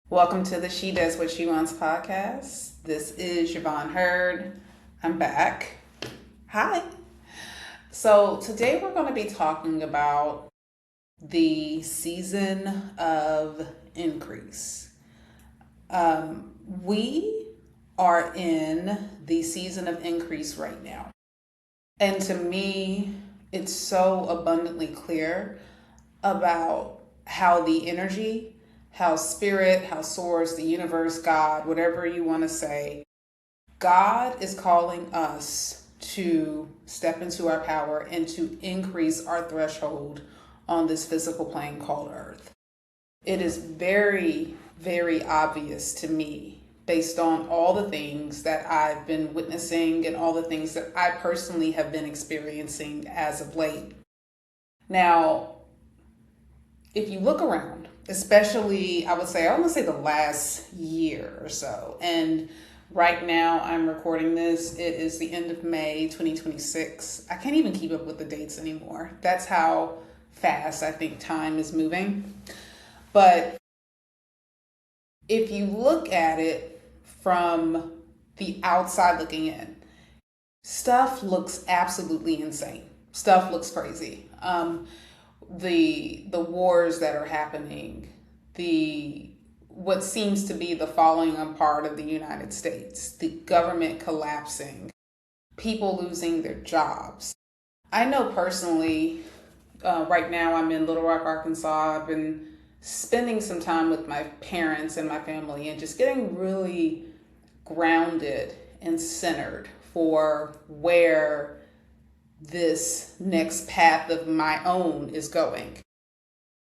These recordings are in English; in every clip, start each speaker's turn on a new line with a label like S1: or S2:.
S1: Welcome to the She Does What She Wants podcast. This is Yvonne Heard. I'm back. Hi. So today we're going to be talking about the season of increase. We are in the season of increase right now. And to me, it's so abundantly clear about how the energy, how spirit, how source, the universe, God, whatever you want to say, God is calling us to step into our power and to increase our threshold on this physical plane called Earth. It is very, very obvious to me based on all the things that I've been witnessing and all the things that I personally have been experiencing as of late. Now, if you look around, especially I want to say the last year or so, and right now I'm recording this, it is the end of May 2026. I can't even keep up with the dates anymore. That's how fast I think time is moving. But if you look at it from the outside looking in, stuff looks absolutely insane. Stuff looks crazy. The wars that are happening, what seems to be the falling apart of the United States, the government collapsing, people losing their jobs. I know personally, right now I'm in Little Rock, Arkansas. I've been spending some time with my parents and my family and just getting really grounded and centered for where this next path of my own is going.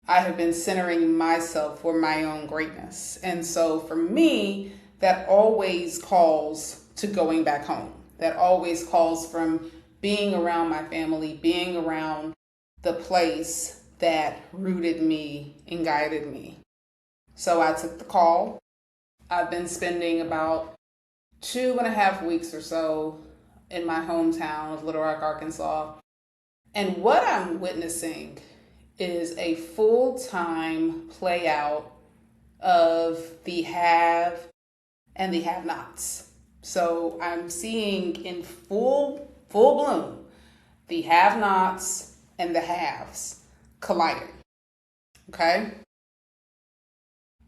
S1: I have been centering myself for my own greatness. And so for me, that always calls to going back home. That always calls from being around my family, being around the place that rooted me and guided me. So I took the call. I've been spending about 2.5 weeks or so in my hometown of Little Rock, Arkansas. And what I'm witnessing is a full-time play out of the have and the have-nots. So I'm seeing in full bloom the have-nots and the haves colliding. Okay?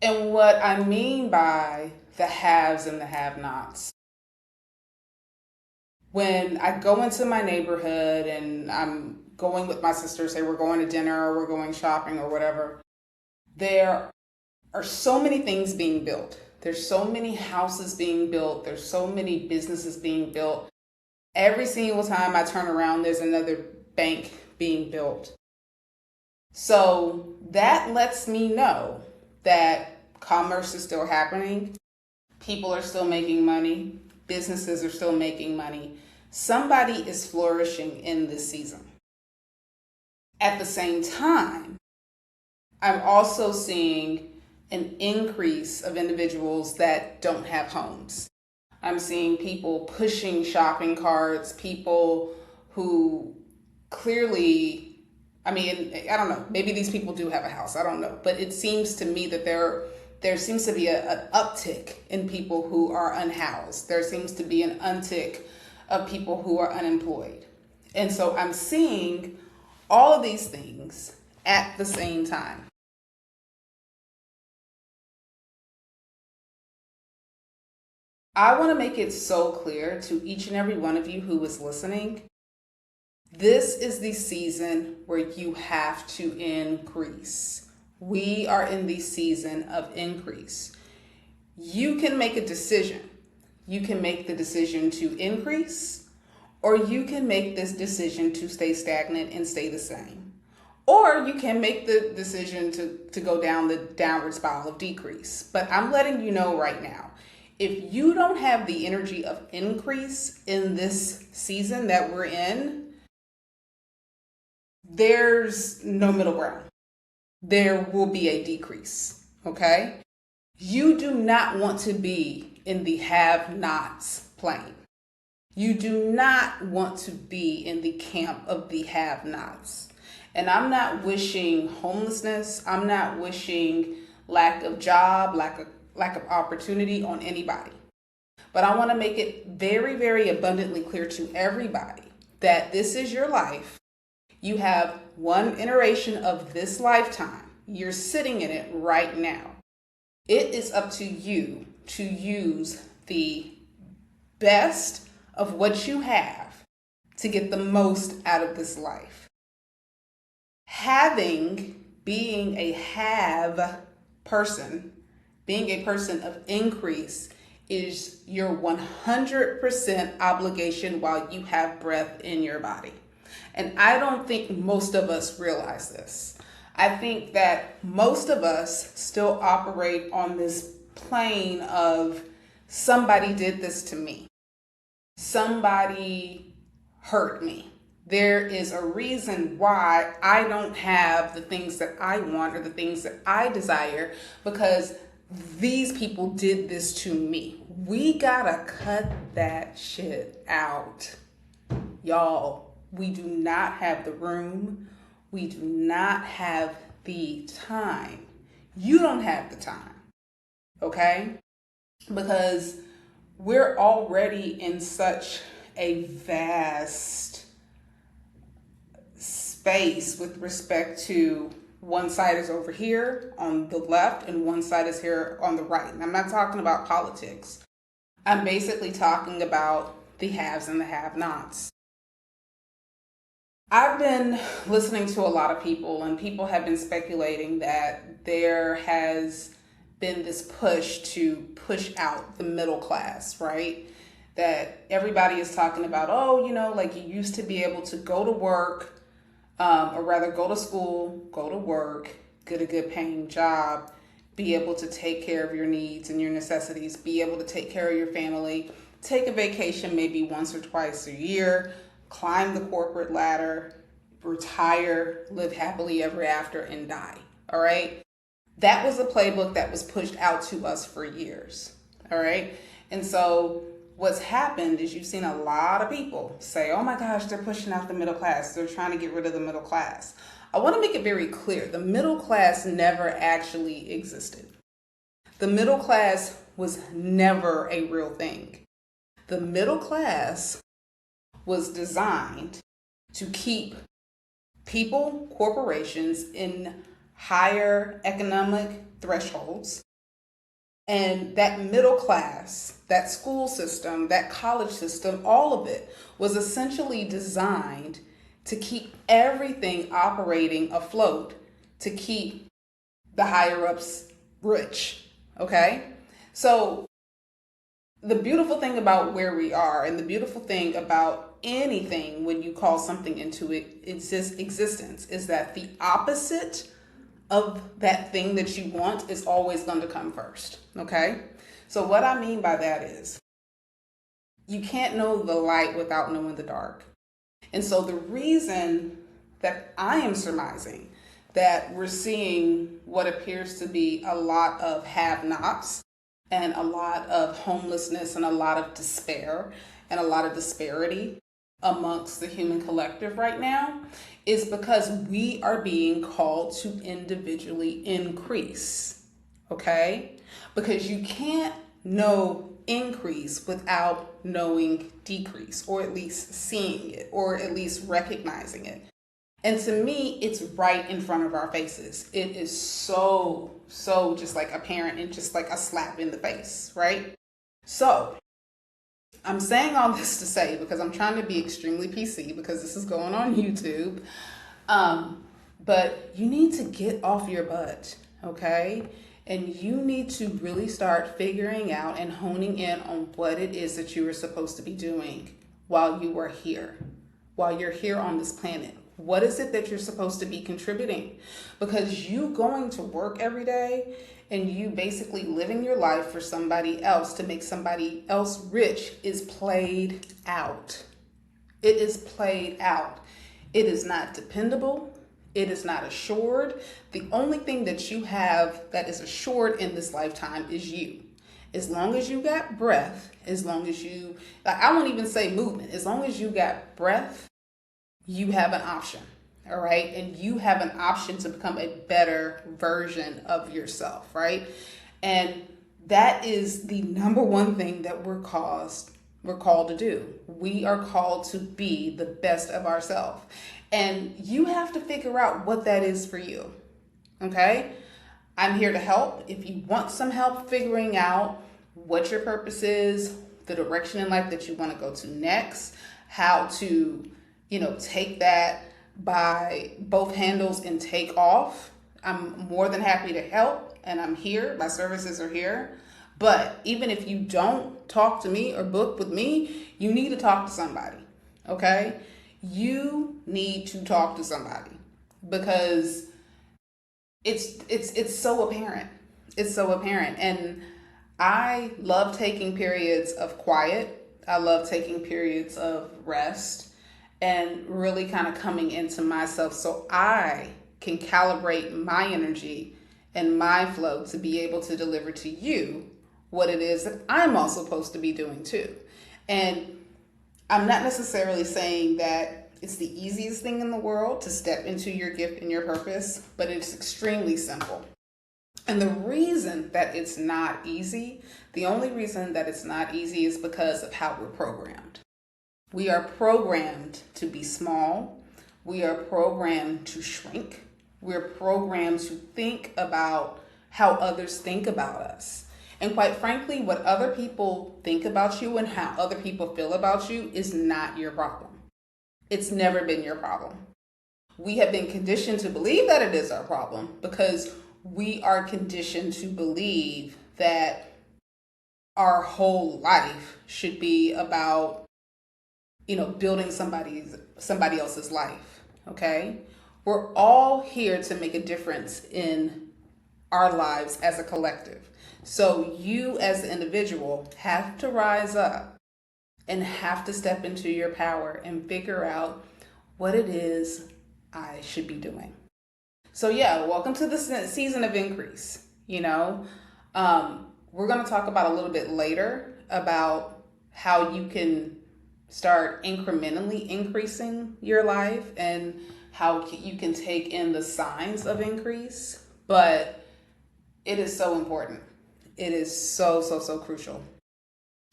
S1: And what I mean by the haves and the have-nots, when I go into my neighborhood and I'm going with my sister, say we're going to dinner or we're going shopping or whatever, there are so many things being built. There's so many houses being built. There's so many businesses being built. Every single time I turn around, there's another bank being built. So that lets me know that commerce is still happening. People are still making money. Businesses are still making money. Somebody is flourishing in this season. At the same time, I'm also seeing an increase of individuals that don't have homes. I'm seeing people pushing shopping carts, people who clearly, I don't know, maybe these people do have a house, I don't know. But it seems to me that there seems to be an uptick in people who are unhoused. There seems to be an uptick of people who are unemployed. And so I'm seeing all of these things at the same time. I want to make it so clear to each and every one of you who is listening, this is the season where you have to increase. We are in the season of increase. You can make a decision. You can make the decision to increase, or you can make this decision to stay stagnant and stay the same. Or you can make the decision to go down the downward spiral of decrease. But I'm letting you know right now, if you don't have the energy of increase in this season that we're in, there's no middle ground. There will be a decrease, okay? You do not want to be in the have-nots plane. You do not want to be in the camp of the have-nots. And I'm not wishing homelessness. I'm not wishing lack of job, lack of opportunity on anybody. But I want to make it very, very abundantly clear to everybody that this is your life. You have one iteration of this lifetime. You're sitting in it right now. It is up to you to use the best of what you have to get the most out of this life. Being a have person, being a person of increase is your 100% obligation while you have breath in your body. And I don't think most of us realize this. I think that most of us still operate on this plane of somebody did this to me. Somebody hurt me. There is a reason why I don't have the things that I want or the things that I desire, because these people did this to me. We gotta cut that shit out. Y'all, we do not have the room. We do not have the time. You don't have the time, okay? Because we're already in such a vast space with respect to one side is over here on the left and one side is here on the right. And I'm not talking about politics. I'm basically talking about the haves and the have-nots. I've been listening to a lot of people, and people have been speculating that there has been this push to push out the middle class, right? That everybody is talking about, oh, like you used to be able to go to work, or rather go to school, go to work, get a good paying job, be able to take care of your needs and your necessities, be able to take care of your family, take a vacation maybe once or twice a year, climb the corporate ladder, retire, live happily ever after, and die. All right. That was a playbook that was pushed out to us for years. All right. And so what's happened is you've seen a lot of people say, oh my gosh, they're pushing out the middle class. They're trying to get rid of the middle class. I want to make it very clear. The middle class never actually existed. The middle class was never a real thing. The middle class was designed to keep people, corporations in higher economic thresholds. And that middle class, that school system, that college system, all of it was essentially designed to keep everything operating afloat, to keep the higher ups rich. Okay? So the beautiful thing about where we are, and the beautiful thing about anything when you call something into its existence, is that the opposite of that thing that you want is always going to come first. Okay? So what I mean by that is you can't know the light without knowing the dark. And so the reason that I am surmising that we're seeing what appears to be a lot of have-nots and a lot of homelessness and a lot of despair and a lot of disparity amongst the human collective right now is because we are being called to individually increase, okay? Because you can't know increase without knowing decrease, or at least seeing it, or at least recognizing it. And to me, it's right in front of our faces. It is so just like apparent and just like a slap in the face, right? So I'm saying all this to say, because I'm trying to be extremely PC, because this is going on YouTube. But you need to get off your butt, okay? And you need to really start figuring out and honing in on what it is that you are supposed to be doing while you are here, while you're here on this planet. What is it that you're supposed to be contributing? Because you going to work every day and you basically living your life for somebody else to make somebody else rich is played out. It is played out. It is not dependable. It is not assured. The only thing that you have that is assured in this lifetime is you. As long as you got breath, as long as you, I won't even say movement, as long as you got breath, you have an option, all right? And you have an option to become a better version of yourself, right? And That is the number one thing that we're called to do. We are called to be the best of ourselves. And you have to figure out what that is for you. Okay? I'm here to help. If you want some help figuring out what your purpose is, the direction in life that you want to go to next, how to, take that by both handles and take off, I'm more than happy to help, and I'm here. My services are here. But even if you don't talk to me or book with me, you need to talk to somebody. Okay? You need to talk to somebody because it's so apparent. It's so apparent. And I love taking periods of quiet. I love taking periods of rest and really kind of coming into myself so I can calibrate my energy and my flow to be able to deliver to you what it is that I'm also supposed to be doing too. And I'm not necessarily saying that it's the easiest thing in the world to step into your gift and your purpose, but it's extremely simple. And the reason that it's not easy, the only reason that it's not easy is because of how we're programmed. We are programmed to be small. We are programmed to shrink. We're programmed to think about how others think about us. And quite frankly, what other people think about you and how other people feel about you is not your problem. It's never been your problem. We have been conditioned to believe that it is our problem because we are conditioned to believe that our whole life should be about, building somebody else's life. Okay? We're all here to make a difference in our lives as a collective. So you as an individual have to rise up and have to step into your power and figure out what it is I should be doing. So yeah, welcome to the season of increase. We're going to talk about a little bit later about how you can start incrementally increasing your life and how you can take in the signs of increase. But it is so important. It is so, so, so crucial.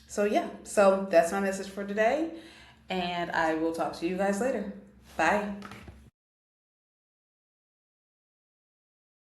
S1: So that's my message for today. And I will talk to you guys later. Bye.